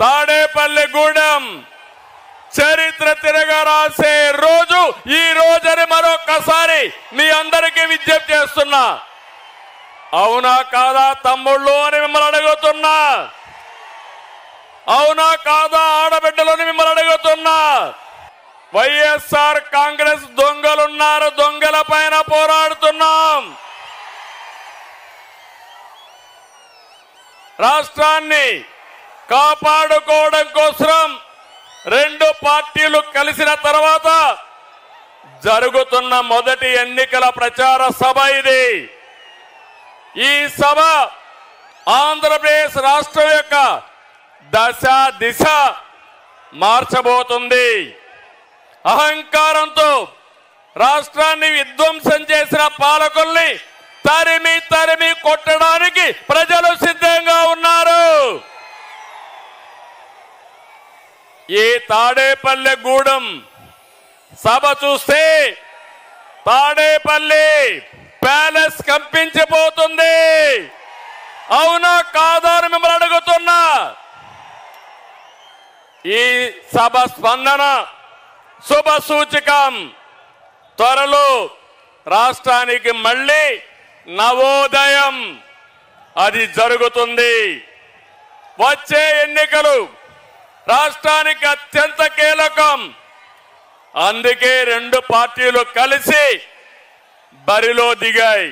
తాడేపల్లిగూడెం చరిత్ర తిరగా రాసే రోజు ఈ రోజని మరొక్కసారి మీ అందరికీ విజ్ఞప్తి చేస్తున్నా. అవునా కాదా తమ్ముళ్ళు అని మిమ్మల్ని అడుగుతున్నా. అవునా కాదా ఆడబిడ్డలని మిమ్మల్ని అడుగుతున్నా. వైఎస్ఆర్ కాంగ్రెస్ దొంగలున్నారు, దొంగల పైన పోరాడుతున్నాం. రాష్ట్రాన్ని కాపాడుకోవడం కోసం రెండు పార్టీలు కలిసిన తర్వాత జరుగుతున్న మొదటి ఎన్నికల ప్రచార సభ ఇది. ఈ సభ ఆంధ్రప్రదేశ్ రాష్ట్రం యొక్క దశ దిశ మార్చబోతుంది. అహంకారంతో రాష్ట్రాన్ని విధ్వంసం చేసిన పాలకుల్ని తరిమి తరిమి కొట్టడానికి ప్రజలు సిద్ధంగా ఉన్నారు. ఈ తాడేపల్లిగూడెం సభ చూస్తే తాడేపల్లి ప్యాలెస్ కంపించిపోతుంది. అవునా కాదా అని మిమ్మల్ని అడుగుతున్నా. ఈ సభ స్పందన శుభ సూచకం. త్వరలో రాష్ట్రానికి మళ్ళీ నవోదయం అది జరుగుతుంది. వచ్చే ఎన్నికలు రాష్ట్రానికి అత్యంత కీలకం. అందుకే రెండు పార్టీలు కలిసి బరిలో దిగాయి.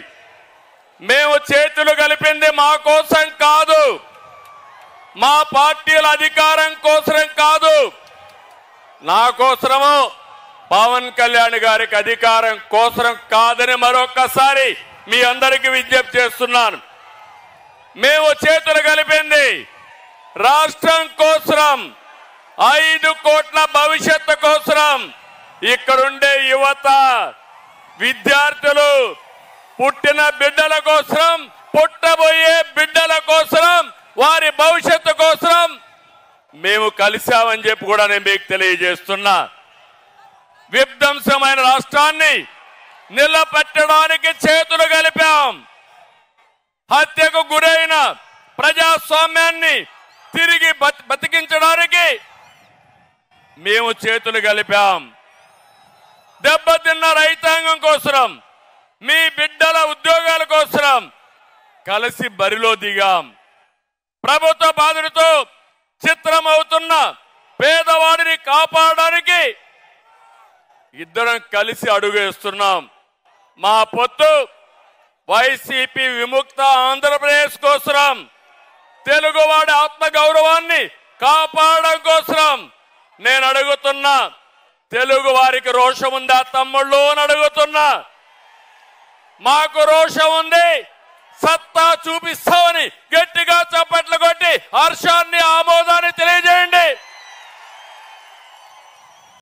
మేము చేతులు కలిపింది మా కోసం కాదు, మా పార్టీల అధికారం కోసం కాదు, నా కోసమో పవన్ కళ్యాణ్ గారికి అధికారం కోసం కాదని మరొక్కసారి మీ అందరికీ విజ్ఞప్తి చేస్తున్నాను. మేము చేతులు కలిపింది రాష్ట్రం కోసం, 5 కోట్ల భవిష్యత్తు కోసం. ఇక్కడుండే యువత, విద్యార్థులు, పుట్టిన బిడ్డల కోసం, పుట్టబోయే బిడ్డల కోసం, వారి భవిష్యత్తు కోసం మేము కలిశామని చెప్పి కూడా నేను మీకు తెలియజేస్తున్నా. విధ్వంసమైన రాష్ట్రాన్ని నిలబెట్టడానికి చేతులు కలిపాం. హత్యకు గురైన ప్రజాస్వామ్యాన్ని తిరిగి బతికించడానికి మేము చేతులు కలిపాం. దెబ్బతిన్న రైతాంగం కోసం, మీ బిడ్డల ఉద్యోగాల కోసం కలిసి బరిలో దిగాం. ప్రభుత్వ బాధలతో చిత్రమవుతున్న పేదవాడిని కాపాడడానికి ఇద్దరం కలిసి అడుగేస్తున్నాం. మా పొత్తు వైసీపీ విముక్త ఆంధ్రప్రదేశ్ కోసం, తెలుగువాడి ఆత్మగౌరవాన్ని కాపాడడం కోసం నేను అడుగుతున్నా. తెలుగు వారికి రోషం ఉందా తమ్ముళ్ళు అని అడుగుతున్నా. మాకు రోషం ఉంది, సత్తా చూపిస్తామని గట్టిగా చప్పట్లు కొట్టి హర్షాన్ని, ఆమోదాన్ని తెలియజేయండి.